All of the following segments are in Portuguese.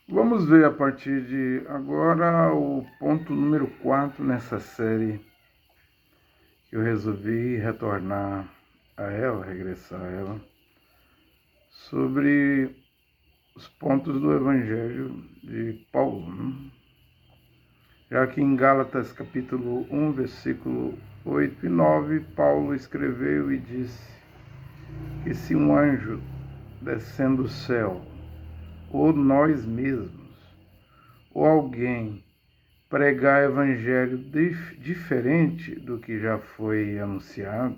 Vamos ver a partir de agora o ponto número 4 nessa série que eu resolvi retornar a ela, regressar a ela, sobre os pontos do Evangelho de Paulo, né? Já que em Gálatas capítulo 1, versículo 8 e 9, Paulo escreveu e disse que se um anjo descendo do céu, ou nós mesmos, ou alguém pregar evangelho diferente do que já foi anunciado,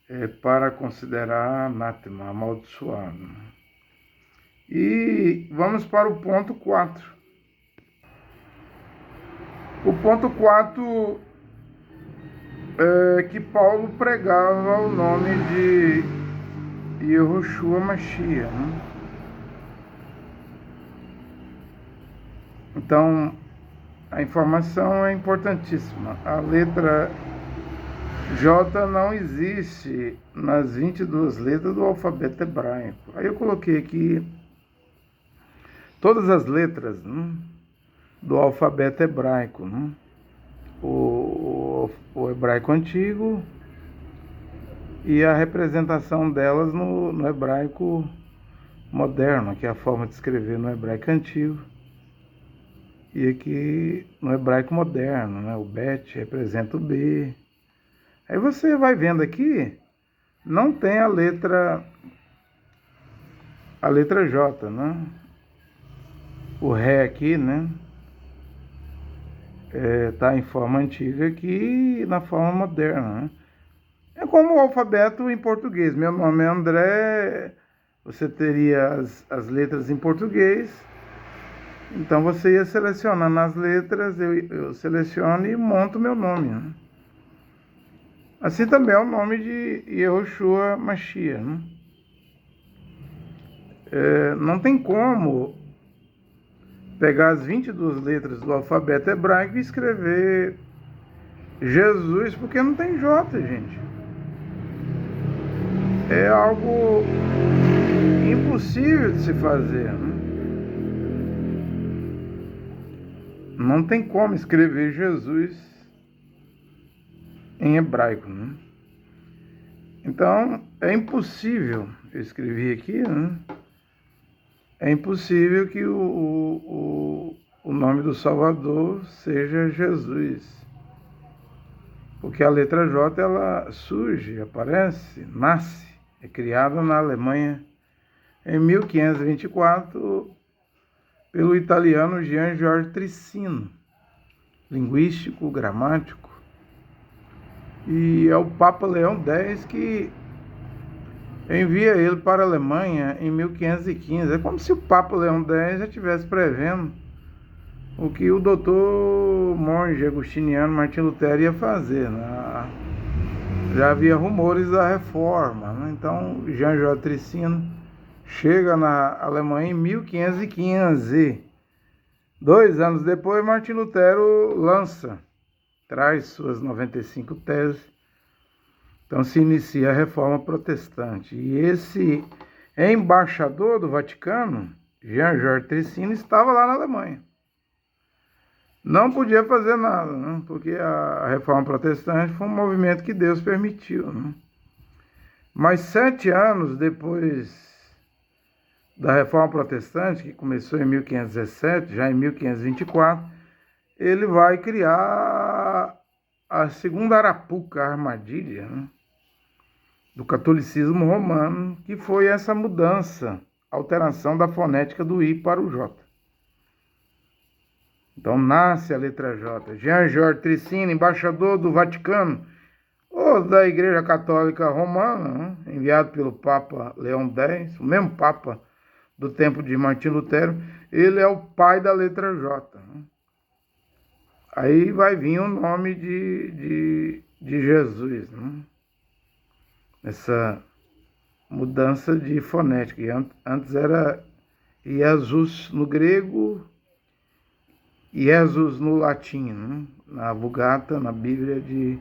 é para considerar anátema, amaldiçoado. E vamos para o ponto 4. O ponto 4 é que Paulo pregava o nome de Yehoshua Mashiach, né? Então, a informação é importantíssima. A letra J não existe nas 22 letras do alfabeto hebraico. Aí eu coloquei aqui todas as letras, né, do alfabeto hebraico, né? O hebraico antigo e a representação delas no hebraico moderno, que é a forma de escrever no hebraico antigo. E aqui no hebraico moderno, né? O Bet representa o B. Aí você vai vendo aqui, não tem a letra J, né? O Ré aqui, né? Tá em forma antiga aqui e na forma moderna, né? É como o alfabeto em português. Meu nome é André, você teria as letras em português. Então você ia selecionando as letras, eu seleciono e monto meu nome, né? Assim também é o nome de Yehoshua Mashiach, né? Não tem como pegar as 22 letras do alfabeto hebraico e escrever Jesus, porque não tem J, gente. É algo impossível de se fazer, né? Não tem como escrever Jesus em hebraico, né? Então, é impossível, eu escrevi aqui, né? É impossível que o nome do Salvador seja Jesus. Porque a letra J, ela surge, aparece, nasce, é criada na Alemanha em 1524 pelo italiano Jean Georges Trissino, linguístico, gramático. E é o Papa Leão X que envia ele para a Alemanha em 1515. É como se o Papa Leão X já estivesse prevendo o que o doutor monge agostiniano Martim Lutero ia fazer, né? Já havia rumores da reforma, né? Então Jean Georges Trissino chega na Alemanha em 1515. 2 anos depois, Martim Lutero traz suas 95 teses. Então se inicia a reforma protestante. E esse embaixador do Vaticano, Jean Georges Trissino, estava lá na Alemanha. Não podia fazer nada, né? Porque a reforma protestante foi um movimento que Deus permitiu, né? Mas 7 anos depois da reforma protestante, que começou em 1517, já em 1524, ele vai criar a segunda arapuca, a armadilha, né, do catolicismo romano, que foi essa mudança, alteração da fonética do I para o J. Então nasce a letra J. Jean Georges Trissino, embaixador do Vaticano, ou da Igreja Católica Romana, né, enviado pelo Papa Leão X, o mesmo Papa do tempo de Martim Lutero, ele é o pai da letra J, né? Aí vai vir o nome de Jesus, né? Essa mudança de fonética. Antes era Jesus no grego, Jesus no latim, né? Na Vulgata, na Bíblia de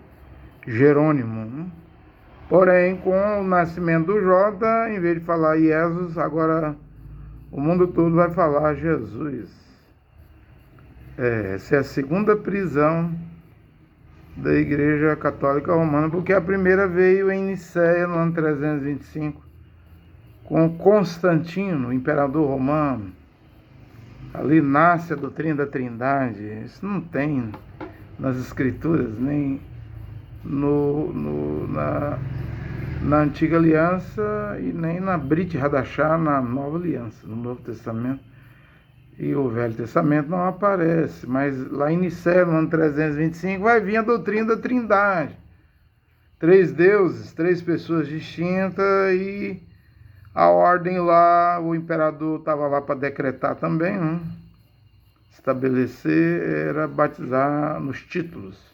Jerônimo, né? Porém, com o nascimento do J, em vez de falar Jesus, agora o mundo todo vai falar Jesus. Essa é a segunda prisão da Igreja Católica Romana, porque a primeira veio em Nicéia, no ano 325, com Constantino, o imperador romano. Ali nasce a doutrina da Trindade. Isso não tem nas Escrituras, nem na Antiga Aliança e nem na Brit Hadashah, na Nova Aliança, no Novo Testamento. E o Velho Testamento não aparece, mas lá em Nicéia, no ano 325, vai vir a doutrina da Trindade. 3 deuses, 3 pessoas distintas, e a ordem lá, o imperador estava lá para decretar também, né? Estabelecer, era batizar nos títulos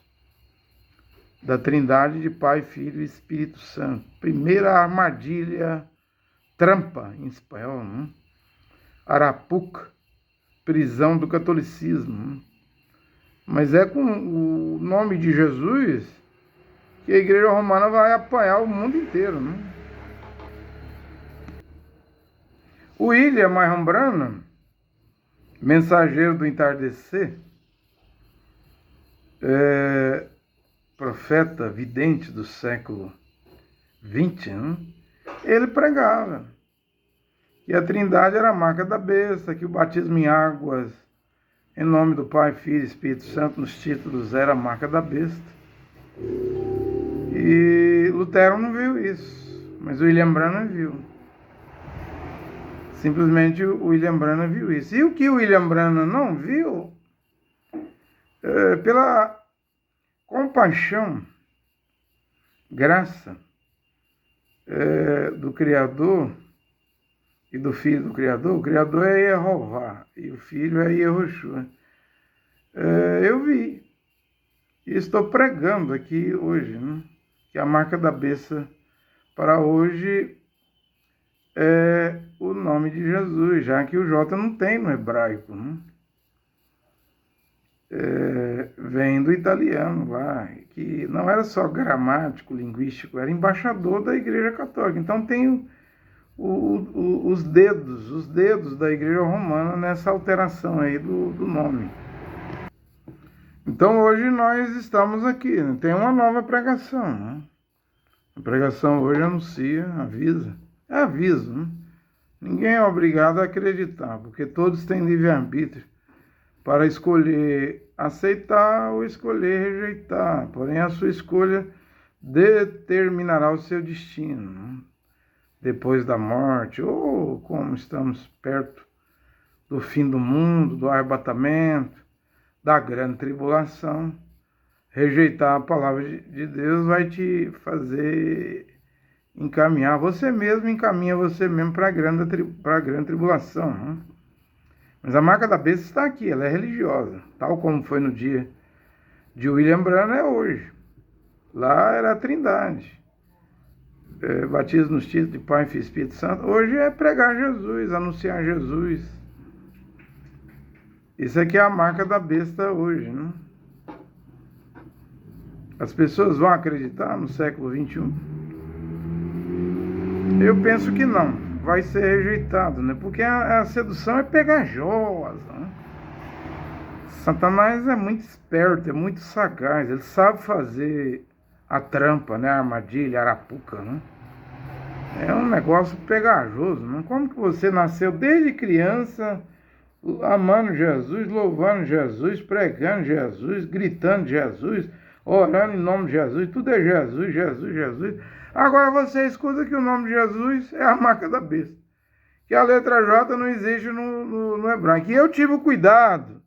da Trindade de Pai, Filho e Espírito Santo. Primeira armadilha, trampa em espanhol, né? Arapuca, prisão do catolicismo. Mas é com o nome de Jesus que a Igreja Romana vai apanhar o mundo inteiro, né? O William Marion Branham, mensageiro do entardecer, profeta vidente do século XX, né? Ele pregava que a Trindade era a marca da besta, que o batismo em águas, em nome do Pai, Filho e Espírito Santo, nos títulos, era a marca da besta. E Lutero não viu isso, mas o William Branham viu. Simplesmente o William Branham viu isso. E o que o William Branham não viu, pela compaixão, graça do Criador e do Filho do Criador. O Criador é Jeová e o Filho é Yehoshua. Eu vi e estou pregando aqui hoje, né, que a marca da besta para hoje é o nome de Jesus, já que o J não tem no hebraico, né? Vem do italiano lá, que não era só gramático, linguístico, era embaixador da Igreja Católica. Então tem os dedos da Igreja Romana nessa alteração aí do nome. Então hoje nós estamos aqui, né? Tem uma nova pregação, né? A pregação hoje anuncia, avisa. É aviso, né? Ninguém é obrigado a acreditar, porque todos têm livre-arbítrio para escolher aceitar ou escolher rejeitar. Porém, a sua escolha determinará o seu destino, né? Depois da morte, ou como estamos perto do fim do mundo, do arrebatamento, da grande tribulação, rejeitar a palavra de Deus vai te fazer encaminhar, você mesmo encaminha você mesmo para a grande tribulação, né? Mas a marca da besta está aqui, ela é religiosa, tal como foi no dia de William Branham, é hoje. Lá era a Trindade. Batismo nos títulos de Pai, Filho e Espírito Santo. Hoje é pregar Jesus, anunciar Jesus. Isso aqui é a marca da besta hoje, né? As pessoas vão acreditar no século XXI? Eu penso que não. Vai ser rejeitado, né? Porque a sedução é pegajosa, né? Satanás é muito esperto, é muito sagaz. Ele sabe fazer a trampa, né? A armadilha, a arapuca, né? É um negócio pegajoso, né? Como que você nasceu desde criança amando Jesus, louvando Jesus, pregando Jesus, gritando Jesus, orando em nome de Jesus, tudo é Jesus, Jesus, Jesus. Agora você escuta que o nome de Jesus é a marca da besta, que a letra J não existe no hebraico. E eu tive o cuidado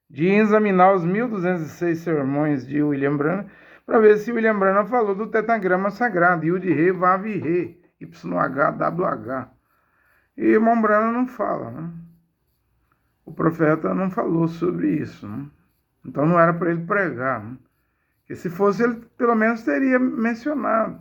de examinar os 1206 sermões de William Branham para ver se William Branham falou do tetragrama sagrado, Yud Re, Vav Re, YH, WH. E irmão Branham não fala, né? O profeta não falou sobre isso, né? Então não era para ele pregar, né? Porque se fosse, ele pelo menos teria mencionado.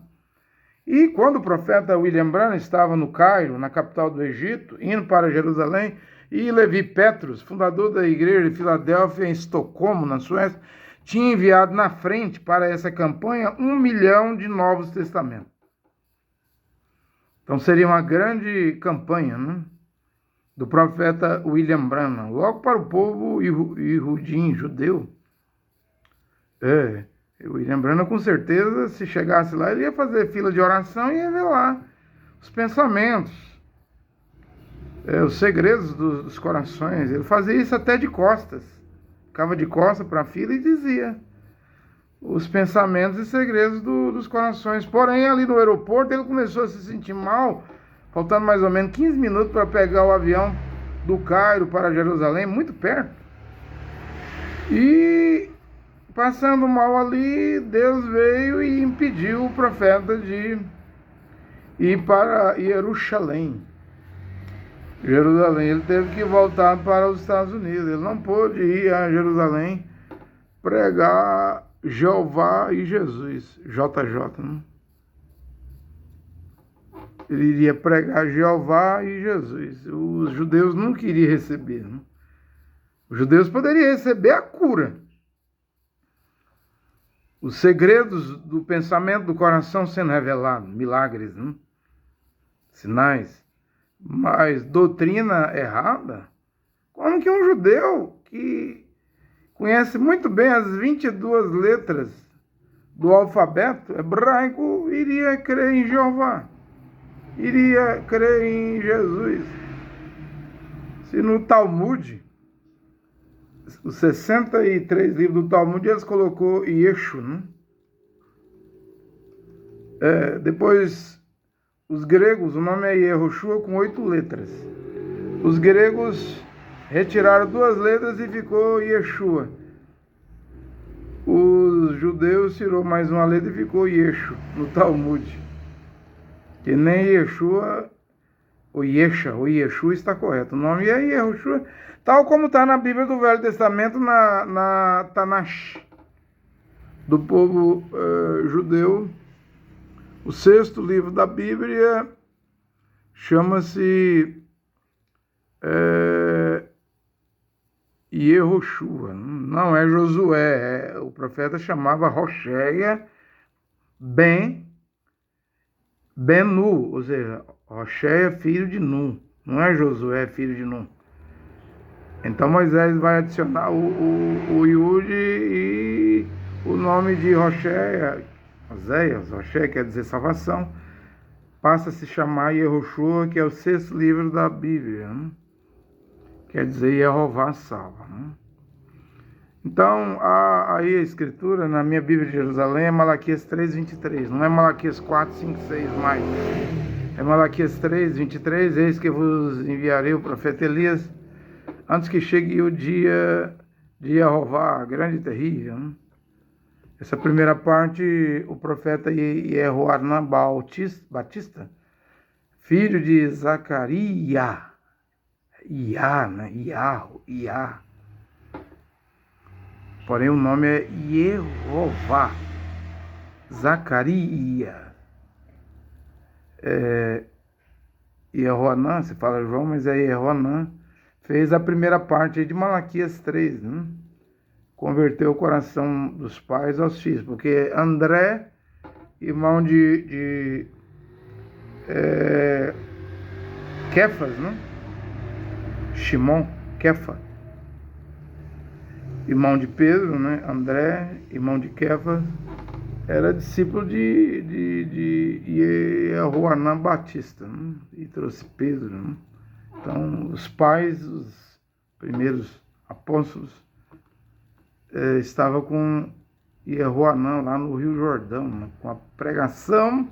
E quando o profeta William Branham estava no Cairo, na capital do Egito, indo para Jerusalém, e Levi Petrus, fundador da igreja de Filadélfia, em Estocolmo, na Suécia, tinha enviado na frente para essa campanha 1 milhão de Novos Testamentos. Então seria uma grande campanha, né? do profeta William Branham, logo para o povo Ihudim, judeu. O William Branham, com certeza, se chegasse lá, ele ia fazer fila de oração e ia revelar os pensamentos, os segredos dos corações. Ele fazia isso até de costas. Ficava de costas para a fila e dizia os pensamentos e segredos dos corações. Porém, ali no aeroporto, ele começou a se sentir mal, faltando mais ou menos 15 minutos para pegar o avião do Cairo para Jerusalém, muito perto. E passando mal ali, Deus veio e impediu o profeta de ir para Jerusalém. Ele teve que voltar para os Estados Unidos. Ele não pôde ir a Jerusalém pregar Jeová e Jesus, JJ, né? Ele iria pregar Jeová e Jesus. Os judeus não queriam receber, né? Os judeus poderiam receber a cura. Os segredos do pensamento do coração sendo revelados, milagres, né? Sinais. Mas doutrina errada? Como que um judeu que conhece muito bem as 22 letras do alfabeto hebraico iria crer em Jeová? Iria crer em Jesus? Se no Talmud, os 63 livros do Talmud, eles colocou Yeshu, né? Depois, os gregos, o nome é Yehoshua com 8 letras. Os gregos retiraram 2 letras e ficou Yeshua. Os judeus tirou mais uma letra e ficou Yeshu no Talmud. Que nem Yeshua, ou Yesha, ou Yeshua está correto. O nome é Yehoshua, tal como está na Bíblia do Velho Testamento, na Tanash, do povo judeu. O 6º livro da Bíblia chama-se Yehoshua, não é Josué. O profeta chamava Rocheia Ben-Nu, ou seja, Rocheia filho de Nun, não é Josué filho de Nun. Então Moisés vai adicionar o Yud e o nome de Rocheia, Oséias, Rocheia quer dizer salvação, passa a se chamar Yehoshua, que é o 6º livro da Bíblia, né? Quer dizer Jeová salva, né? Então, aí a escritura, na minha Bíblia de Jerusalém, é Malaquias 3:23, não é Malaquias 4, 5, 6 mais. É Malaquias 3:23, eis que vos enviarei o profeta Elias, antes que chegue o dia de Jeová, grande e terrível, né? Essa primeira parte, o profeta Jehoanã Batista, filho de Zacarias, Iá. Porém, o nome é Jeová, Zacarias. Jehoanã, se fala João, mas é Jehoanã, fez a primeira parte de Malaquias 3, né? Converteu o coração dos pais aos filhos, porque André, irmão de Kefas, né? Shimon, Kefa, irmão de Pedro, né? André, irmão de Kefas, era discípulo de Jehoanã Batista, né? E trouxe Pedro, né? Então, os pais, os primeiros apóstolos, estava com Jehoanã lá no Rio Jordão, né? Com a pregação,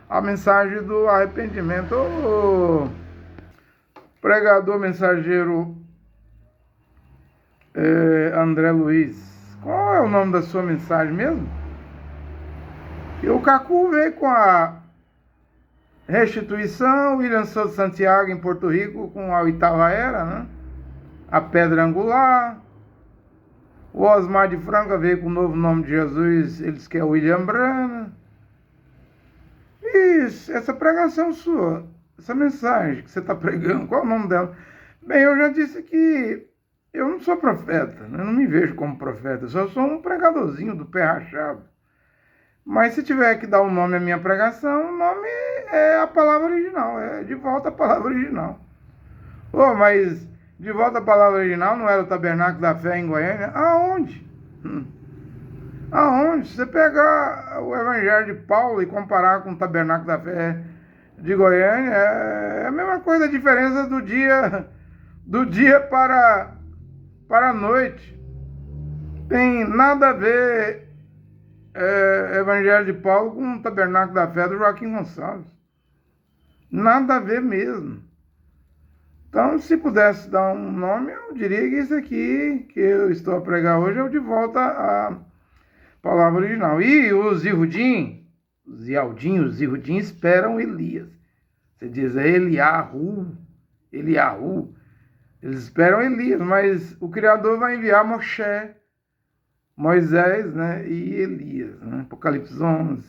a mensagem do arrependimento. O pregador mensageiro André Luiz, qual é o nome da sua mensagem mesmo? E o Cacu veio com a restituição, o William Souza Santiago em Porto Rico com a 8ª era, né? A pedra angular. O Osmar de Franca veio com o novo nome de Jesus, eles que é o William Branham. Isso, essa pregação sua, essa mensagem que você está pregando, qual é o nome dela? Bem, eu já disse que eu não sou profeta, né? Eu não me vejo como profeta, eu só sou um pregadorzinho do pé rachado. Mas se tiver que dar um nome à minha pregação, o nome é a palavra original, é de volta à palavra original. Oh, mas de volta à palavra original, não era o Tabernáculo da Fé em Goiânia? Aonde? Aonde? Se você pegar o Evangelho de Paulo e comparar com o Tabernáculo da Fé de Goiânia, é a mesma coisa, a diferença do dia para a noite. Tem nada a ver Evangelho de Paulo com o Tabernáculo da Fé do Joaquim Gonçalves. Nada a ver mesmo. Então, se pudesse dar um nome, eu diria que esse aqui, que eu estou a pregar hoje, é o de volta à palavra original. E os Zihudim esperam Elias. Você diz, é Eliahu. Eles esperam Elias, mas o Criador vai enviar Moisés, né, e Elias. Né? Apocalipse 11.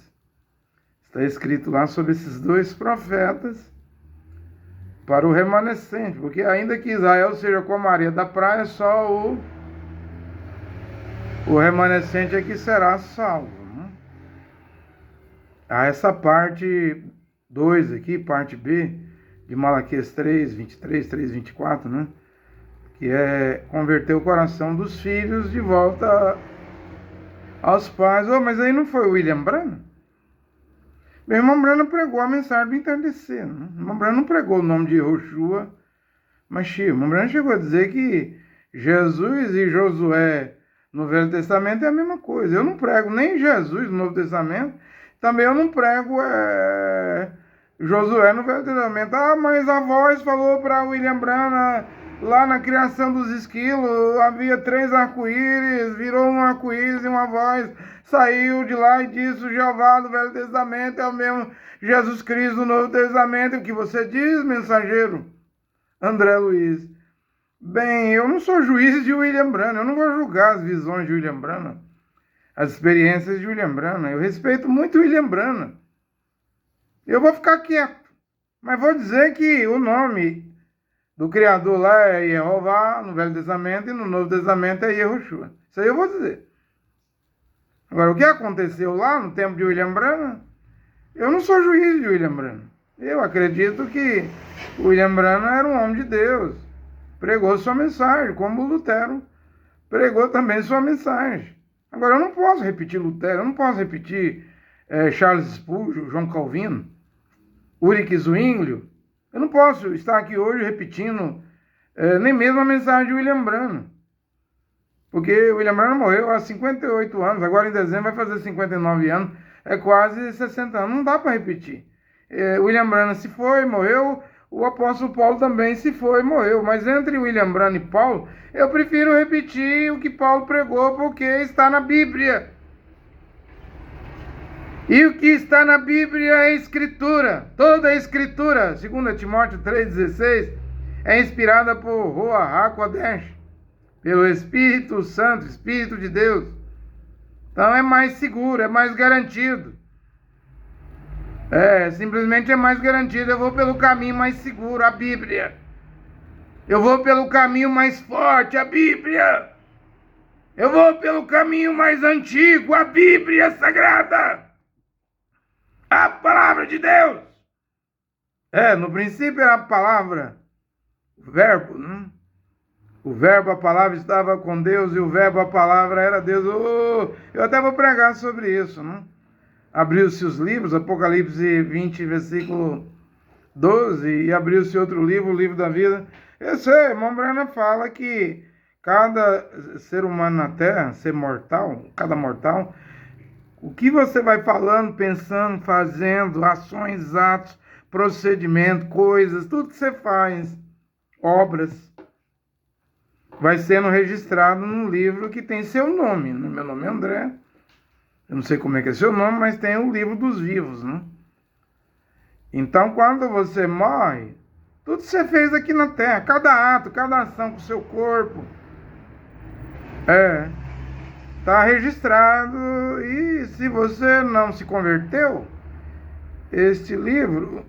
Está escrito lá sobre esses dois profetas para o remanescente, porque ainda que Israel seja como a areia da praia, só o remanescente é que será salvo. Né? Essa parte 2 aqui, parte B, de Malaquias 3, 23, 3, 24, né? Que é converter o coração dos filhos de volta aos pais. Oh, mas aí não foi o William Branham? Meu irmão Branham pregou a mensagem do entardecer. Né? O irmão Branham não pregou o nome de Yoshua Mashiach. O irmão Branham chegou a dizer que Jesus e Josué no Velho Testamento é a mesma coisa. Eu não prego nem Jesus no Novo Testamento, também eu não prego Josué no Velho Testamento. Ah, mas a voz falou para William Branham lá na criação dos esquilos, havia 3 arco-íris, virou um arco-íris e uma voz saiu de lá e disse: o Jeová do Velho Testamento é o mesmo Jesus Cristo do Novo Testamento. O que você diz, mensageiro? André Luiz. Bem, eu não sou juiz de William Branham, eu não vou julgar as visões de William Branham, as experiências de William Branham. Eu respeito muito William Branham. Eu vou ficar quieto, mas vou dizer que o nome do Criador lá é Jeová no Velho Testamento e no Novo Testamento é Yehoshua. Isso aí eu vou dizer. Agora, o que aconteceu lá no tempo de William Branham, eu não sou juiz de William Branham. Eu acredito que William Branham era um homem de Deus. Pregou sua mensagem, como Lutero pregou também sua mensagem. Agora, eu não posso repetir Lutero, eu não posso repetir Charles Spurgeon, João Calvino, Ulrich Zwinglio. Eu não posso estar aqui hoje repetindo nem mesmo a mensagem de William Branham. Porque William Branham morreu há 58 anos, agora em dezembro vai fazer 59 anos, é quase 60 anos, não dá para repetir. William Branham se foi, morreu, o apóstolo Paulo também se foi, morreu. Mas entre William Branham e Paulo, eu prefiro repetir o que Paulo pregou, porque está na Bíblia. E o que está na Bíblia é a Escritura. Toda a Escritura, 2 Timóteo 3,16, é inspirada por Ruach HaKodesh, pelo Espírito Santo, Espírito de Deus. Então é mais seguro, é mais garantido. Simplesmente é mais garantido. Eu vou pelo caminho mais seguro, a Bíblia. Eu vou pelo caminho mais forte, a Bíblia. Eu vou pelo caminho mais antigo, a Bíblia Sagrada. A palavra de Deus. No princípio era a palavra, o verbo, né? O verbo, a palavra estava com Deus e o verbo, a palavra era Deus. Eu até vou pregar sobre isso, né? Abriu-se os livros, Apocalipse 20, versículo 12, e abriu-se outro livro, o livro da vida. Eu sei, irmão Branham fala que cada ser humano na Terra, ser mortal, cada mortal, o que você vai falando, pensando, fazendo, ações, atos, procedimentos, coisas, tudo que você faz, obras, vai sendo registrado num livro que tem seu nome. Meu nome é André. Eu não sei como é que é seu nome, mas tem o livro dos vivos, né? Então, quando você morre, tudo que você fez aqui na Terra, cada ato, cada ação com o seu corpo, está registrado. E se você não se converteu, este livro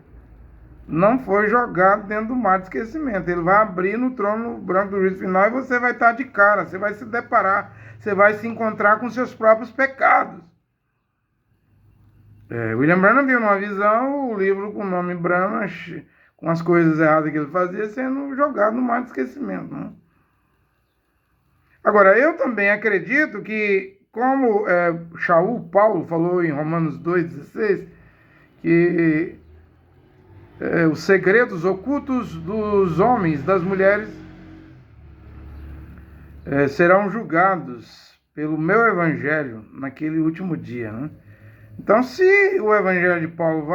não foi jogado dentro do mar de esquecimento. Ele vai abrir no trono branco do juízo final e você vai estar de cara, você vai se deparar, você vai se encontrar com seus próprios pecados. William Branham viu numa visão o livro com o nome Branham, com as coisas erradas que ele fazia, sendo jogado no mar de esquecimento. Né? Agora, eu também acredito que, como Paulo falou em Romanos 2,16, que os segredos ocultos dos homens, das mulheres, serão julgados pelo meu evangelho naquele último dia. Né? Então, se o evangelho de Paulo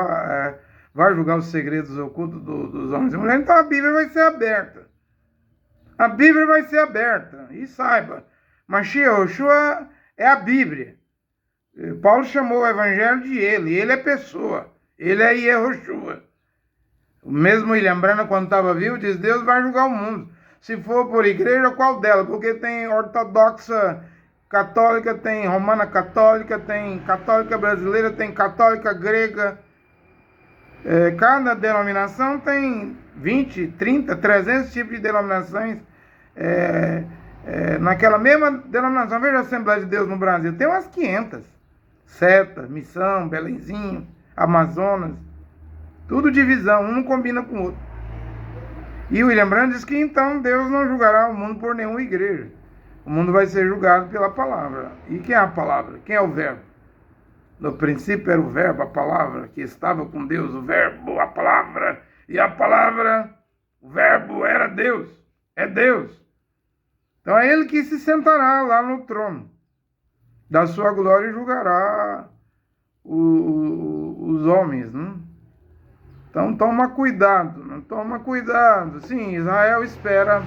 vai julgar os segredos ocultos dos homens e mulheres, então a Bíblia vai ser aberta. A Bíblia vai ser aberta. E saiba, Mashiach Yoshua é a Bíblia. Paulo chamou o evangelho de ele é pessoa. Ele é Yehoshua. O mesmo William Branham, quando estava vivo, diz: Deus vai julgar o mundo. Se for por igreja, qual dela? Porque tem ortodoxa católica, tem romana católica, tem católica brasileira, tem católica grega. Cada denominação tem 20, 30, 300 tipos de denominações. Naquela mesma denominação, veja a Assembleia de Deus no Brasil, tem umas 500. Seta, Missão, Belenzinho, Amazonas. Tudo divisão, um não combina com o outro. E o William Branham diz que então Deus não julgará o mundo por nenhuma igreja. O mundo vai ser julgado pela palavra. E quem é a palavra? Quem é o verbo? No princípio era o verbo, a palavra, que estava com Deus, o verbo, a palavra. E a palavra, o verbo era Deus. É Deus. Então é ele que se sentará lá no trono da sua glória e julgará os homens, né? Então toma cuidado, né? Toma cuidado. Sim, Israel espera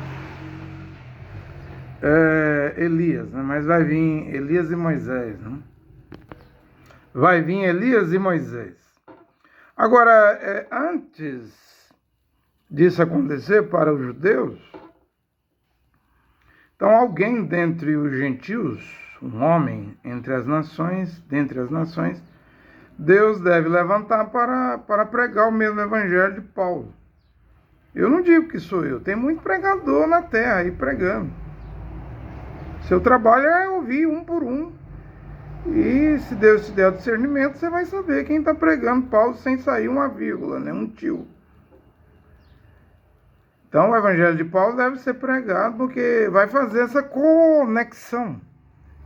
Elias, né? Mas vai vir Elias e Moisés, né? Vai vir Elias e Moisés. Agora, antes disso acontecer para os judeus, então alguém dentre os gentios, um homem dentre as nações, Deus deve levantar para pregar o mesmo evangelho de Paulo. Eu não digo que sou eu, tem muito pregador na terra aí pregando. Seu trabalho é ouvir um por um. E se Deus te der o discernimento, você vai saber quem está pregando Paulo sem sair uma vírgula, né? Um tio. Então o evangelho de Paulo deve ser pregado porque vai fazer essa conexão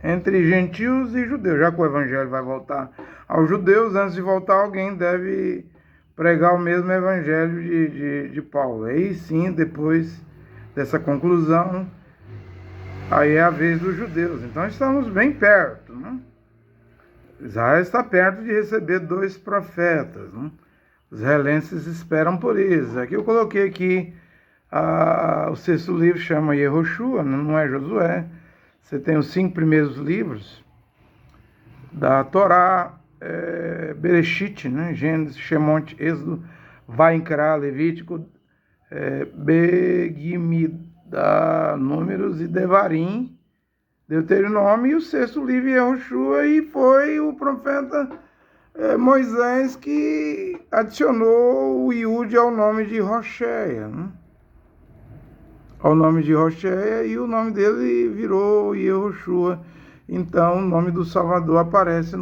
entre gentios e judeus. Já que o evangelho vai voltar aos judeus, antes de voltar alguém deve pregar o mesmo evangelho de Paulo. Aí sim, depois dessa conclusão, aí é a vez dos judeus. Então estamos bem perto, né? Israel está perto de receber 2 profetas, né? Os israelenses esperam por eles. Aqui eu coloquei aqui o 6º livro, chama Yehoshua, não é Josué. Você tem os 5 primeiros livros da Torá, Bereshit, né? Gênesis, Shemot, Êxodo, Vaikra, Levítico, Begimidá, Números e Devarim, Deuteronômio, e o 6º livro Yehoshua, e foi o profeta Moisés que adicionou o Iude ao nome de Rocheia, né? Ao nome de Rocheia, e o nome dele virou Yehoshua. Então o nome do Salvador aparece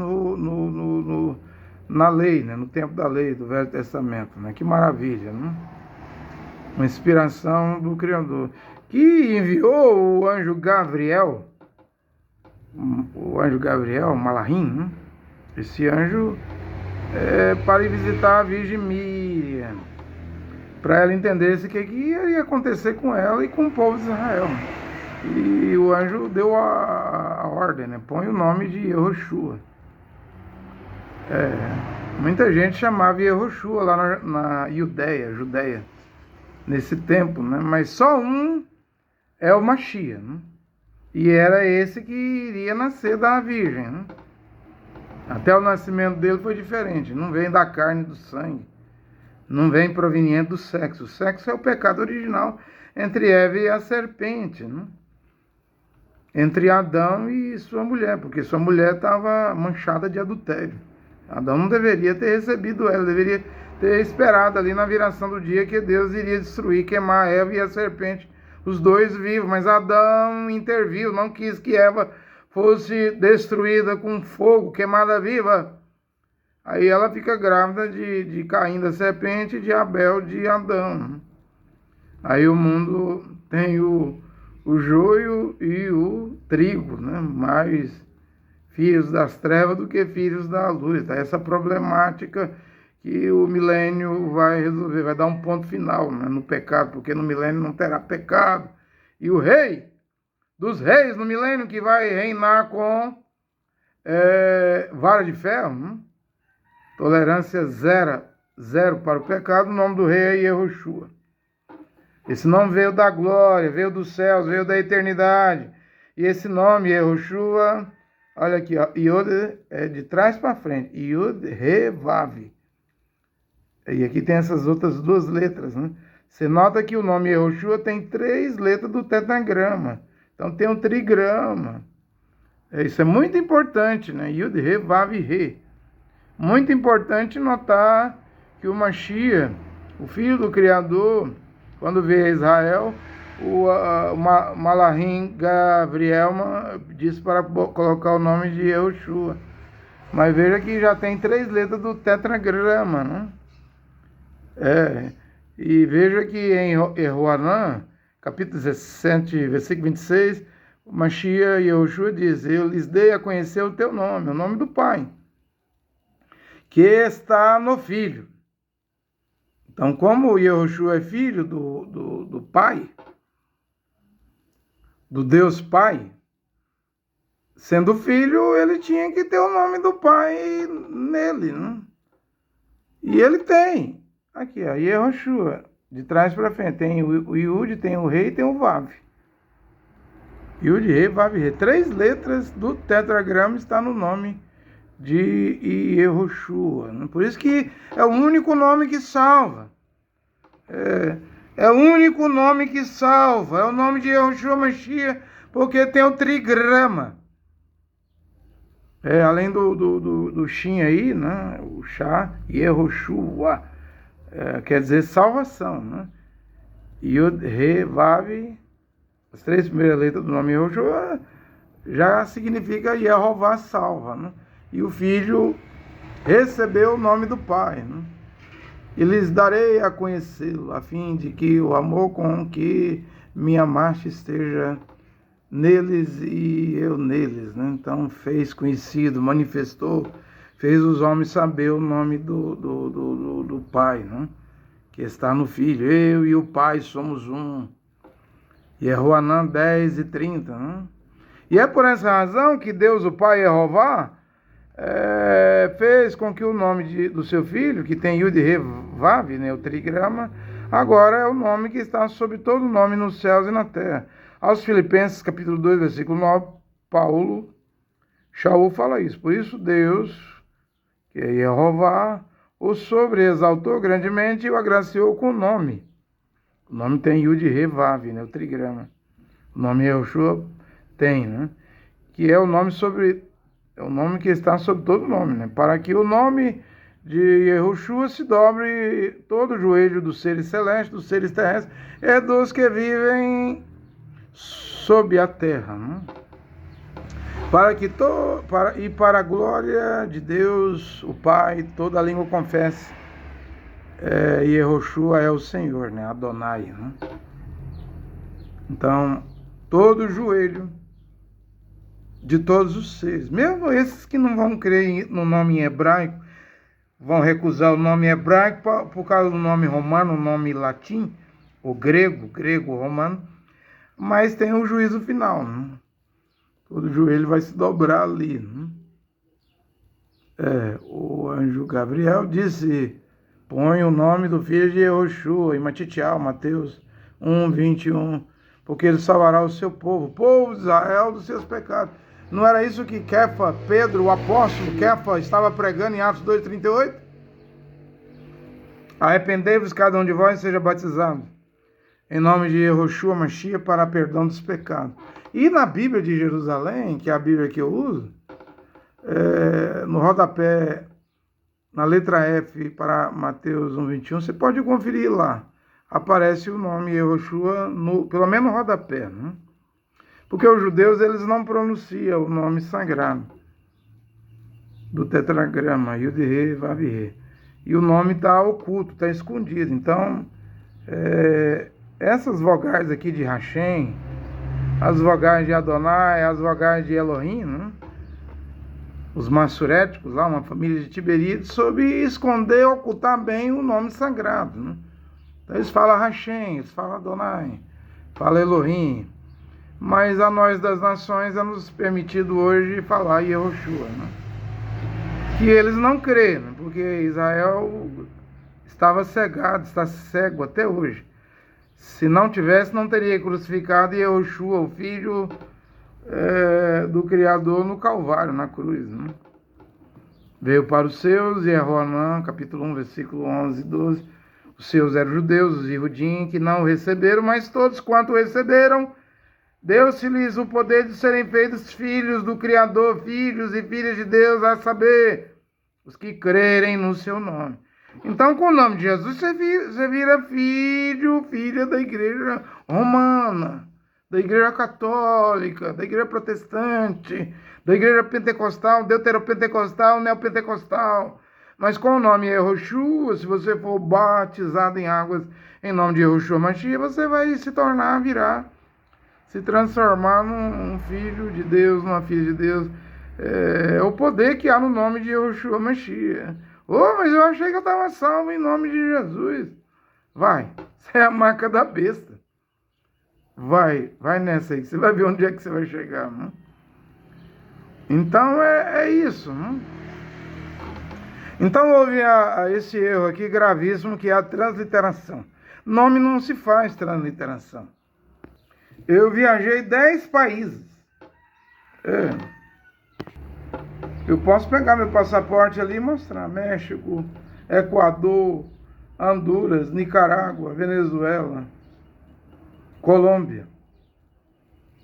na lei, né? No tempo da lei do Velho Testamento, né? Que maravilha, né? Uma inspiração do Criador, que enviou o anjo Gabriel, Malahim, né? Esse anjo para ir visitar a Virgem Miriam, para ela entender o que iria acontecer com ela e com o povo de Israel. E o anjo deu a ordem, né? Põe o nome de Yehoshua. Muita gente chamava Yehoshua lá na Judeia, nesse tempo, né? Mas só um é o Mashiach, né? E era esse que iria nascer da Virgem, né? Até o nascimento dele foi diferente. Não vem da carne e do sangue. Não vem proveniente do sexo. O sexo é o pecado original entre Eva e a serpente, né? Entre Adão e sua mulher, porque sua mulher estava manchada de adultério. Adão não deveria ter recebido ela, deveria ter esperado ali na viração do dia que Deus iria destruir, queimar Eva e a serpente, os dois vivos. Mas Adão interviu, não quis que Eva fosse destruída com fogo, queimada viva. Aí ela fica grávida de Caim da serpente, de Abel de Adão. Aí o mundo tem o joio e o trigo, né? Mais filhos das trevas do que filhos da luz. Tá? Essa problemática que o milênio vai resolver, vai dar um ponto final, né, no pecado, porque no milênio não terá pecado. E o rei dos reis no milênio que vai reinar com vara de ferro, né? Tolerância zero para o pecado, o nome do rei é Yehoshua. Esse nome veio da glória, veio dos céus, veio da eternidade. E esse nome, Yehoshua, olha aqui, ó, Yod é de trás para frente, Yod, Re, Vav. E aqui tem essas outras duas letras, né? Você nota que o nome Yehoshua tem 3 letras do tetragrama. Então tem um trigrama. Isso é muito importante, né? Yud, Re, Vav, Re. Muito importante notar que o Mashiach, o filho do Criador, quando veio a Israel, o Malachim Gabriel disse para colocar o nome de Yehoshua. Mas veja que já tem 3 letras do tetragrama, né? E veja que em Eruanã, capítulo 17, versículo 26, o Mashiach Yehoshua diz: eu lhes dei a conhecer o teu nome, o nome do Pai, que está no Filho. Então, como Yehoshua é filho do Pai, do Deus Pai, sendo filho, ele tinha que ter o nome do Pai nele, né? E ele tem. Aqui, ó, Yehoshua, de trás para frente, tem o Yud, tem o Rei e tem o Vav. Yud, Rei, Vav, Rei. 3 letras do tetragrama está no nome de Yehoshua. Por isso que é o único nome que salva. É o único nome que salva. É o nome de Yehoshua Mashiach, porque tem o trigrama. Além do Shin aí, né? O Shá, Yehoshua. Quer dizer salvação, né? Yud, Re, Vav, as 3 primeiras letras do nome Yehoshua já significa Yehová salva, né? E o filho recebeu o nome do pai, né? E lhes darei a conhecê-lo, a fim de que o amor com que me amaste esteja neles e eu neles, né? Então fez conhecido, manifestou, fez os homens saber o nome do Pai, né? Que está no Filho. Eu e o Pai somos um. E é Roanã 10 e 30, né? E é por essa razão que Deus, o Pai Yehová, fez com que o nome do seu filho, que tem Yud, Re, Vav, né, o trigrama, agora é o nome que está sobre todo nome nos céus e na terra. Aos Filipenses, capítulo 2, versículo 9, Shaul fala isso. Por isso Deus, que é Yehová, o sobreexaltou grandemente e o agraciou com o nome. O nome tem Yud, Re, Vav, né, o trigrama. O nome Yehoshua tem, né? Que é o nome que está sobre todo nome, né? Para que o nome de Yehoshua se dobre todo o joelho dos seres celestes, dos seres terrestres, e dos que vivem sob a terra, né? Para a glória de Deus, o Pai, toda a língua confesse, Yehoshua é o Senhor, né? Adonai, né? Então, todo o joelho de todos os seres, mesmo esses que não vão crer no nome em hebraico, vão recusar o nome hebraico por causa do nome romano, o nome latim, o grego-romano, mas tem o juízo final, né? Todo joelho vai se dobrar ali, né? O anjo Gabriel disse: põe o nome do filho de Yehoshua, em Matitial, Mateus 1, 21, porque ele salvará o seu povo de Israel, dos seus pecados. Não era isso que Kefa, Pedro, o apóstolo Kefa, estava pregando em Atos 2,38? Arrependei-vos cada um de vós e seja batizado em nome de Yehoshua Mashiach para perdão dos pecados. E na Bíblia de Jerusalém, que é a Bíblia que eu uso, no rodapé, na letra F para Mateus 1,21, você pode conferir lá. Aparece o nome Yehoshua, pelo menos no rodapé, né? Porque os judeus, eles não pronunciam o nome sagrado. do tetragrama, Yud-He, Vav-He. E o nome está oculto, está escondido. Então, essas vogais aqui de Hashem, as vogais de Adonai, as vogais de Elohim, né? Os massuréticos, lá, uma família de Tiberíades, soube esconder, ocultar bem o nome sagrado. Né? Então eles falam Hashem, eles falam Adonai, falam Elohim. Mas a nós das nações é nos permitido hoje falar Yehoshua. Né? Que eles não creem, né? Porque Israel estava cegado, está cego até hoje. Se não tivesse, não teria crucificado Yehoshua, o filho do Criador, no Calvário, na cruz. Né? Veio para os seus, e Roanã, capítulo 1, versículo 11 e 12. Os seus eram judeus, os Yehudim, que não o receberam, mas todos quanto o receberam, deu-se-lhes o poder de serem feitos filhos do Criador, filhos e filhas de Deus, a saber, os que crerem no seu nome. Então, com o nome de Jesus, você vira filho, filha da igreja romana, da igreja católica, da igreja protestante, da igreja pentecostal, deuteropentecostal, neopentecostal. Mas com o nome Yehoshua, se você for batizado em águas em nome de Yehoshua Mashiach, você vai se transformar num filho de Deus, numa filha de Deus. É o poder que há no nome de Yehoshua Mashiach. Mas eu achei que eu estava salvo em nome de Jesus. Vai, isso é a marca da besta. Vai nessa aí, você vai ver onde é que você vai chegar. Né? Então é isso. Né? Então houve esse erro aqui gravíssimo, que é a transliteração. Nome não se faz transliteração. Eu viajei 10 países. Eu posso pegar meu passaporte ali e mostrar. México, Equador, Honduras, Nicarágua, Venezuela, Colômbia,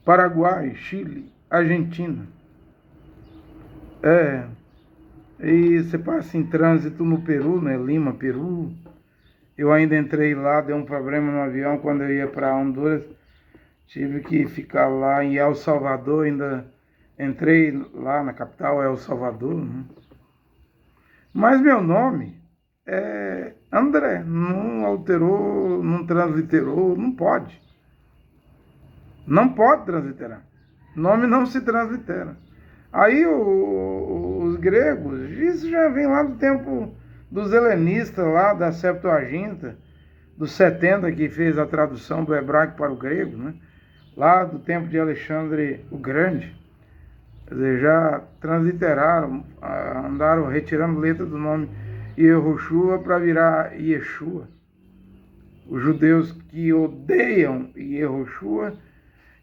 Paraguai, Chile, Argentina. E você passa em trânsito no Peru, né? Lima, Peru. Eu ainda entrei lá, deu um problema no avião quando eu ia para Honduras. Tive que ficar lá em El Salvador, ainda entrei lá na capital, El Salvador. Né? Mas meu nome é André, não alterou, não transliterou, não pode. Não pode transliterar. Nome não se translitera. Aí os gregos, isso já vem lá do tempo dos helenistas, lá da Septuaginta, dos 70 que fez a tradução do hebraico para o grego, né? Lá do tempo de Alexandre o Grande. Quer dizer, já transliteraram, andaram retirando letra do nome Yehoshua para virar Yeshua. Os judeus que odeiam Yehoshua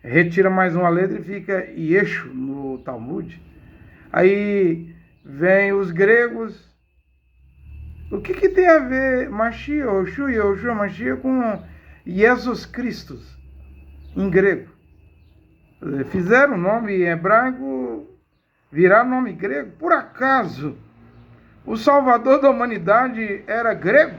retira mais uma letra e fica Yeshu no Talmud. Aí vem os gregos. O que tem a ver Mashiach, Yehoshua Mashiach com Jesus Cristo em grego? Fizeram o nome hebraico virar nome grego. Por acaso o Salvador da humanidade era grego?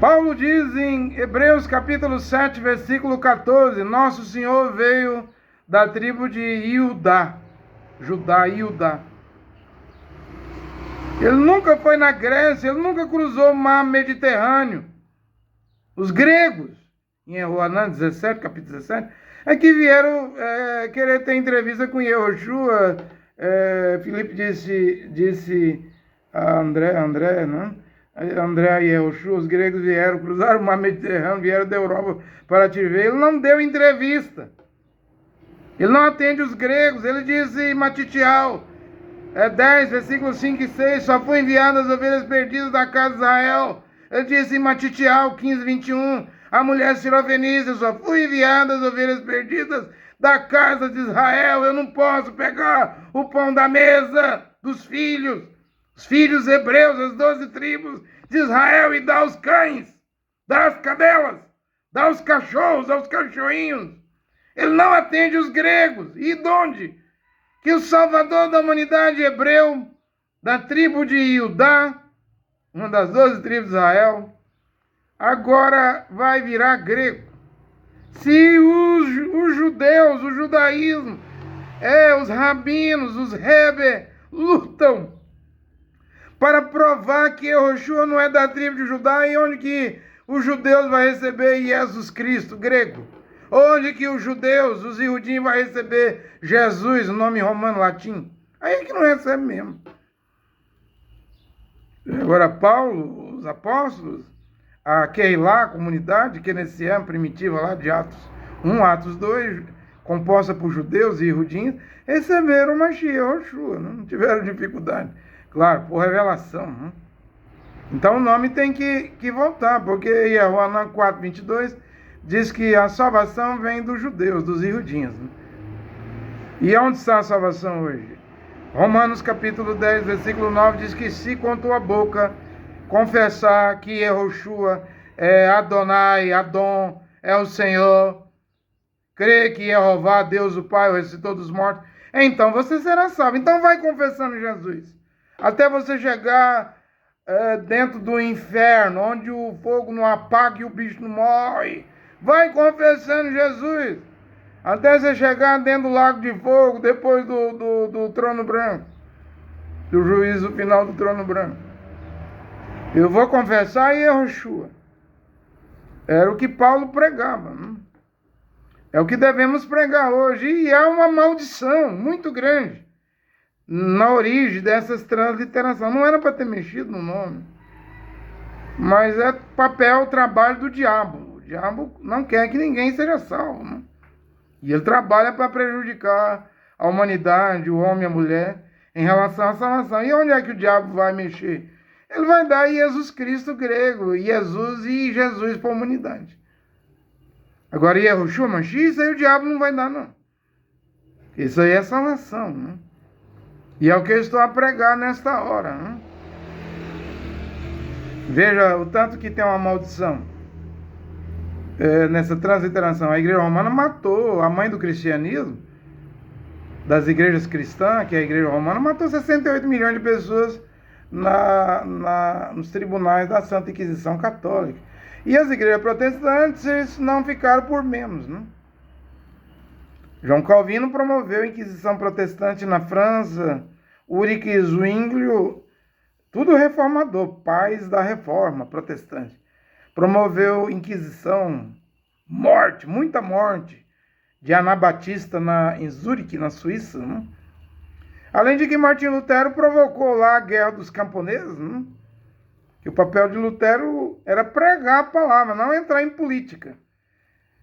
Paulo diz em Hebreus capítulo 7, versículo 14, Nosso Senhor veio da tribo de Judá. Ele nunca foi na Grécia, ele nunca cruzou o mar Mediterrâneo. Os gregos, em Roanã 17, capítulo 17, é que vieram querer ter entrevista com Yehoshua. Filipe disse a André, né? André e Yehoshua, os gregos vieram, cruzaram o mar Mediterrâneo, vieram da Europa para te ver. Ele não deu entrevista. Ele não atende os gregos. Ele disse em Matitial 10, versículos 5 e 6, só foi enviado as ovelhas perdidas da casa de Israel. Ele disse em Matitial 15, 21, a mulher sirofenícia, só fui enviada as ovelhas perdidas da casa de Israel. Eu não posso pegar o pão da mesa dos filhos, os filhos hebreus, as 12 tribos de Israel, e dar aos cães, dar às cadelas, dar aos cachorros, aos cachorrinhos. Ele não atende os gregos. E de onde? Que o Salvador da humanidade hebreu, da tribo de Judá, uma das 12 tribos de Israel, agora vai virar grego. Se os judeus, o judaísmo, Os rabinos, os rebes, lutam para provar que Yehoshua não é da tribo de Judá e onde que os judeus vão receber Jesus Cristo, grego. Onde que os judeus, os iudim, vão receber Jesus, o nome romano, latim. Aí é que não recebe mesmo. Agora, Paulo, os apóstolos, a Keilah, a comunidade keynesiana primitiva lá de Atos 1, Atos 2, composta por judeus e iudinhos, receberam o Mashiach, Yehoshua, não tiveram dificuldade. Claro, por revelação. Né? Então o nome tem que voltar, porque Yohanan 4:22 diz que a salvação vem dos judeus, dos iudinhos. Né? E onde está a salvação hoje? Romanos capítulo 10, versículo 9 diz que se com tua boca confessar que Yehoshua é Adonai, Adon, é o Senhor, crer que Jeová, Deus o Pai, o ressuscitou dos mortos, então você será salvo. Então vai confessando Jesus. Até você chegar dentro do inferno, onde o fogo não apaga e o bicho não morre. Vai confessando Jesus. Até você chegar dentro do lago de fogo, depois do trono branco. Do juízo final do trono branco. Eu vou confessar Yehoshua. Era o que Paulo pregava. Né? É o que devemos pregar hoje. E há uma maldição muito grande na origem dessas transliterações. Não era para ter mexido no nome. Mas é papel, trabalho do diabo. O diabo não quer que ninguém seja salvo. Né? E ele trabalha para prejudicar a humanidade, o homem e a mulher, em relação à salvação. E onde é que o diabo vai mexer? Ele vai dar Jesus Cristo grego, Jesus e Jesus para a humanidade. Agora, Yehoshua, Mashiach, isso aí o diabo não vai dar, não. Isso aí é salvação, né? E é o que eu estou a pregar nesta hora, né? Veja o tanto que tem uma maldição nessa transliteração. A igreja romana matou a mãe do cristianismo, das igrejas cristãs, que é a igreja romana, matou 68 milhões de pessoas nos tribunais da Santa Inquisição Católica. E as igrejas protestantes não ficaram por menos, né? João Calvino promoveu a Inquisição Protestante na França, Ulrich Zwinglio, tudo reformador, pais da reforma protestante. Promoveu Inquisição, morte, muita morte, de Anabatista em Zurique, na Suíça. Né? Além de que Martim Lutero provocou lá a Guerra dos Camponeses, né? Que o papel de Lutero era pregar a palavra, não entrar em política.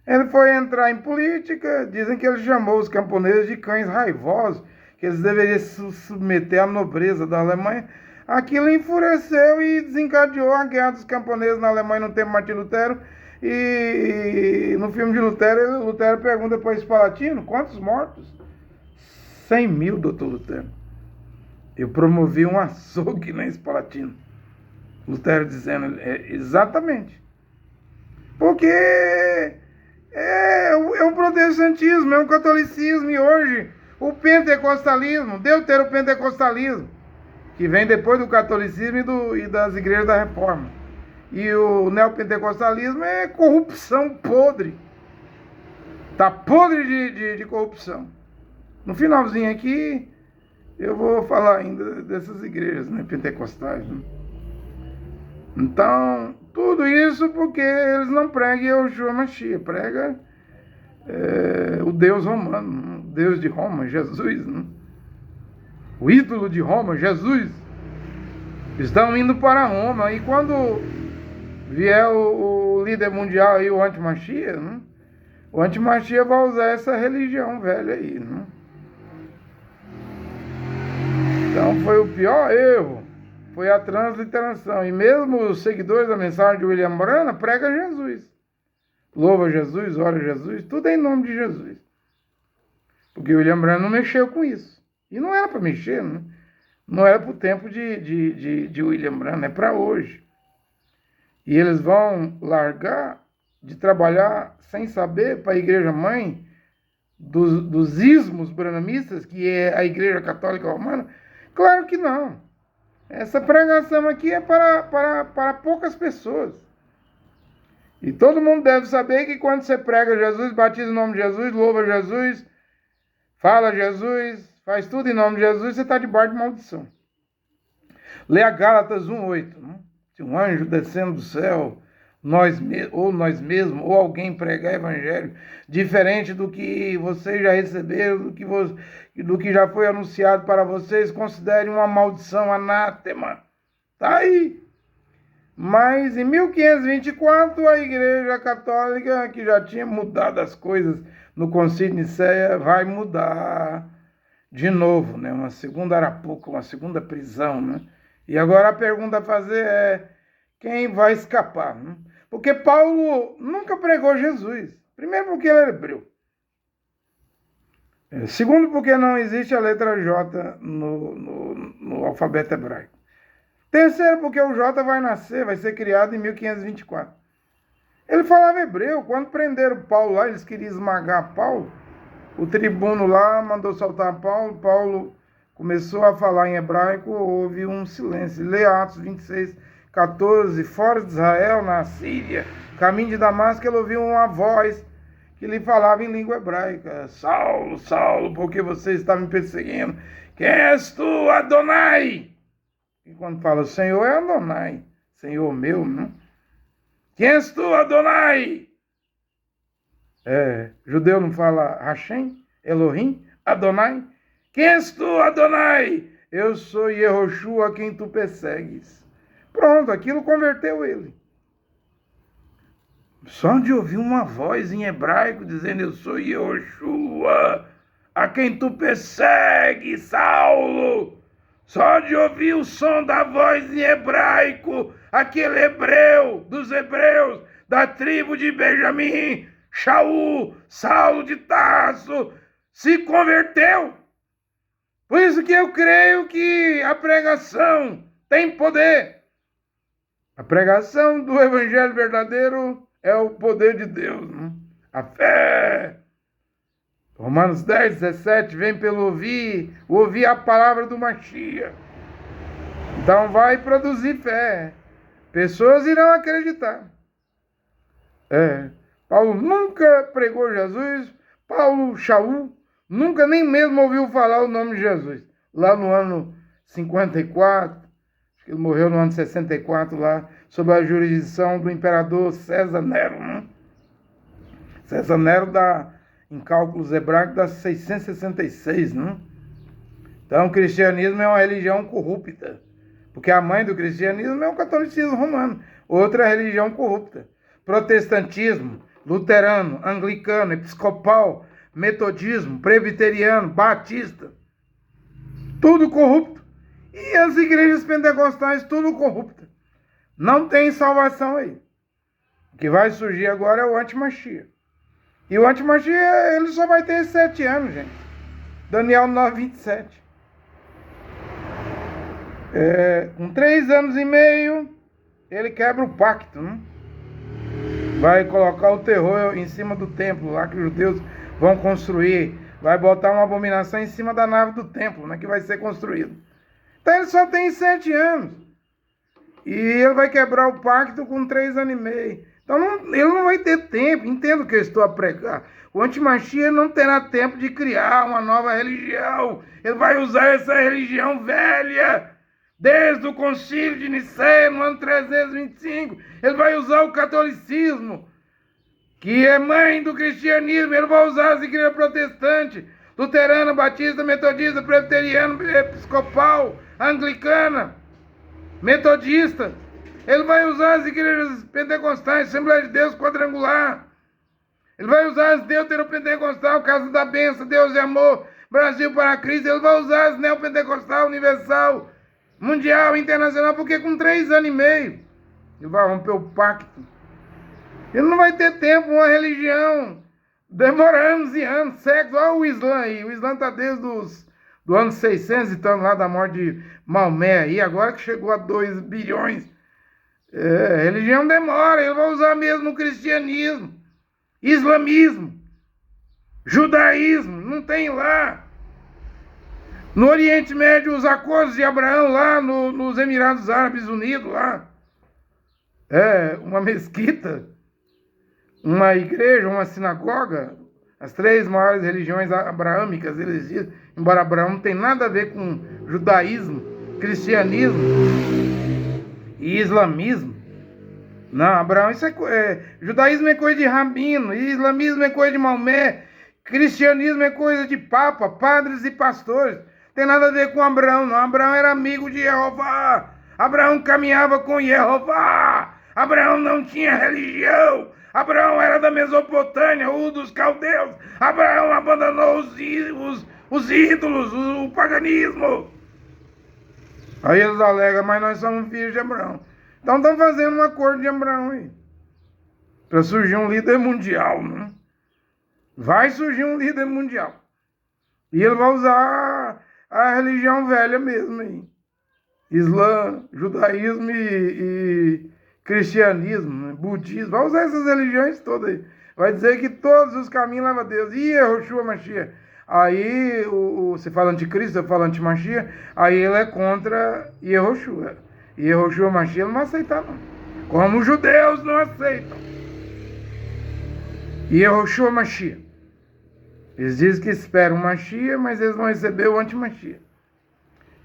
Ele foi entrar em política, dizem que ele chamou os camponeses de cães raivosos, que eles deveriam se submeter à nobreza da Alemanha. Aquilo enfureceu e desencadeou a Guerra dos Camponeses na Alemanha no tempo de Martim Lutero. E no filme de Lutero pergunta para o Espalatino, quantos mortos? 100 mil, doutor Lutero. Eu promovi um açougue na Espalatino. Lutero dizendo, exatamente. Porque é o protestantismo, é o catolicismo e hoje o pentecostalismo, deuteropentecostalismo, que vem depois do catolicismo e das igrejas da reforma. E o neopentecostalismo é corrupção podre. Está podre de corrupção. No finalzinho aqui, eu vou falar ainda dessas igrejas, né, pentecostais. Né? Então, tudo isso porque eles não pregam Yehoshua Mashiach, prega o Deus romano, o Deus de Roma, Jesus. Né? O ídolo de Roma, Jesus. Estão indo para Roma. E quando vier o líder mundial aí, o anti-Mashiach, né? O anti-Mashiach vai usar essa religião velha aí. Né? Então foi o pior erro. Foi a transliteração. E mesmo os seguidores da mensagem de William Branham pregam Jesus. Louva Jesus, ora Jesus, tudo é em nome de Jesus. Porque William Branham não mexeu com isso. E não era para mexer, né? Não era para o tempo de William Branham, é para hoje. E eles vão largar de trabalhar sem saber para a igreja mãe dos ismos branhamistas, que é a igreja católica romana? Claro que não. Essa pregação aqui é para poucas pessoas. E todo mundo deve saber que quando você prega Jesus, batiza o nome de Jesus, louva Jesus, fala Jesus, faz tudo em nome de Jesus, você está debaixo de maldição. Lê a Gálatas 1:8, né? Se um anjo descendo do céu, nós mesmos, ou alguém pregar evangelho diferente do que vocês já receberam, do que já foi anunciado para vocês, considere uma maldição, anátema. Tá aí. Mas em 1524, a Igreja Católica, que já tinha mudado as coisas no Concílio de Nicéia, vai mudar de novo, né? Uma segunda arapuca, uma segunda prisão, né? E agora a pergunta a fazer é: quem vai escapar? Né? Porque Paulo nunca pregou Jesus. Primeiro, porque ele era hebreu. Segundo, porque não existe a letra J no alfabeto hebraico. Terceiro, porque o J vai ser criado em 1524. Ele falava hebreu. Quando prenderam Paulo lá, eles queriam esmagar Paulo. O tribuno lá mandou soltar Paulo. Paulo começou a falar em hebraico, houve um silêncio. Lê Atos 26:14. Fora de Israel, na Síria, caminho de Damasco, ele ouviu uma voz que lhe falava em língua hebraica: Saulo, Saulo, por que você está me perseguindo? Quem és tu, Adonai? E quando fala Senhor, é Adonai, Senhor meu, né? Quem és tu, Adonai? Judeu não fala Hashem, Elohim, Adonai? Quem és tu, Adonai? Eu sou Yehoshua, a quem tu persegues. Pronto, aquilo converteu ele. Só de ouvir uma voz em hebraico dizendo: eu sou Yehoshua, a quem tu persegues, Saulo. Só de ouvir o som da voz em hebraico, aquele hebreu dos hebreus, da tribo de Benjamim, Shaul, Saulo de Tarso, se converteu. Por isso que eu creio que a pregação tem poder. A pregação do evangelho verdadeiro é o poder de Deus, né? A fé. Romanos 10:17, vem pelo ouvir a palavra do Mashiach. Então vai produzir fé. Pessoas irão acreditar. Paulo nunca pregou Jesus. Paulo, Shaul, nunca nem mesmo ouviu falar o nome de Jesus. Lá no ano 54, acho que ele morreu no ano 64 lá, sob a jurisdição do imperador César Nero, né? César Nero em cálculos hebraicos, dá 666, né? Então, o cristianismo é uma religião corrupta, porque a mãe do cristianismo é o catolicismo romano, outra religião corrupta. Protestantismo, luterano, anglicano, episcopal, metodismo, presbiteriano, batista, tudo corrupto. E as igrejas pentecostais, tudo corrupto. Não tem salvação aí. O que vai surgir agora é o anti-Mashiach. E o anti-Mashiach, ele só vai ter 7 anos, gente. Daniel 9:27. Com 3 anos e meio, ele quebra o pacto, né? Vai colocar o terror em cima do templo, lá que os judeus vão construir. Vai botar uma abominação em cima da nave do templo, né, que vai ser construído. Então ele só tem 7 anos. E ele vai quebrar o pacto com 3 anos e meio. Então ele não vai ter tempo, entendo o que eu estou a pregar. O anti-Mashiach não terá tempo de criar uma nova religião. Ele vai usar essa religião velha, desde o concílio de Nicéia, no ano 325. Ele vai usar o catolicismo, que é mãe do cristianismo. Ele vai usar as igrejas protestantes, luterana, batista, metodista, presbiteriano, episcopal, anglicana, metodista. Ele vai usar as igrejas pentecostais, Assembleia de Deus quadrangular. Ele vai usar as deuteropentecostal, Casa da Bênção, Deus e Amor, Brasil para Cristo. Ele vai usar as neopentecostal, universal, mundial, internacional, porque com 3 anos e meio ele vai romper o pacto. Ele não vai ter tempo, uma religião. Demora anos e anos, séculos. Olha o Islã aí. O Islã está desde do ano 600 e tanto lá da morte de Maomé aí, agora que chegou a 2 bilhões. Religião demora, ele vai usar mesmo o cristianismo, islamismo, judaísmo, não tem lá. No Oriente Médio, os acordos de Abraão lá nos Emirados Árabes Unidos, lá. Uma mesquita, uma igreja, uma sinagoga, As 3 maiores religiões abraâmicas, eles dizem, embora Abraão não tem nada a ver com judaísmo, cristianismo e islamismo. Não, Abraão, isso judaísmo é coisa de rabino, islamismo é coisa de Maomé, cristianismo é coisa de papa, padres e pastores. Tem nada a ver com Abraão, não. Abraão era amigo de Jeová. Abraão caminhava com Jeová. Abraão não tinha religião. Abraão era da Mesopotâmia, dos caldeus. Abraão abandonou os ídolos, o paganismo. Aí eles alegam, mas nós somos filhos de Abraão. Então estão fazendo um acordo de Abraão aí. Para surgir um líder mundial, né? Vai surgir um líder mundial. E ele vai usar a religião velha mesmo aí. Islã, judaísmo e cristianismo, né? Budismo. Vai usar essas religiões todas aí. Vai dizer que todos os caminhos levam a Deus. E Yehoshua Mashiach. Aí, você fala anticristo, você fala anti-Mashiach, aí ele é contra Yehoshua. E Yehoshua Mashiach não vai aceitar, não. Como os judeus não aceitam. E Yehoshua Mashiach. Eles dizem que esperam o Mashiach, mas eles vão receber o anti-Mashiach.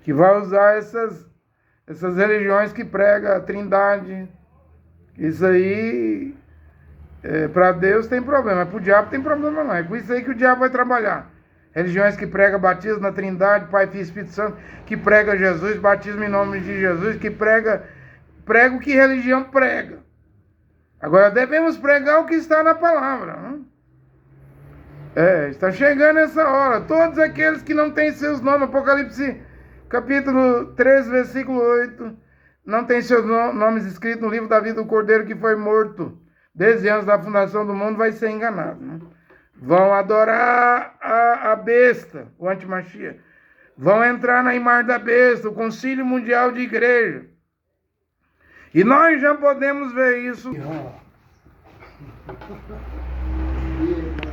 Que vai usar essas religiões que pregam a trindade. Isso aí, para Deus tem problema, para o diabo tem problema não. É com isso aí que o diabo vai trabalhar. Religiões que pregam batismo na trindade, Pai, Filho e Espírito Santo, que prega Jesus, batismo em nome de Jesus, que prega o que religião prega. Agora devemos pregar o que está na palavra. Não? Está chegando essa hora. Todos aqueles que não têm seus nomes, Apocalipse capítulo 3, versículo 8, não tem seus nomes escritos no livro da vida do Cordeiro que foi morto desde antes da fundação do mundo, vai ser enganado. Né? Vão adorar a besta, o anti-Mashiach. Vão entrar na imagem da besta, o Concílio Mundial de Igreja. E nós já podemos ver isso.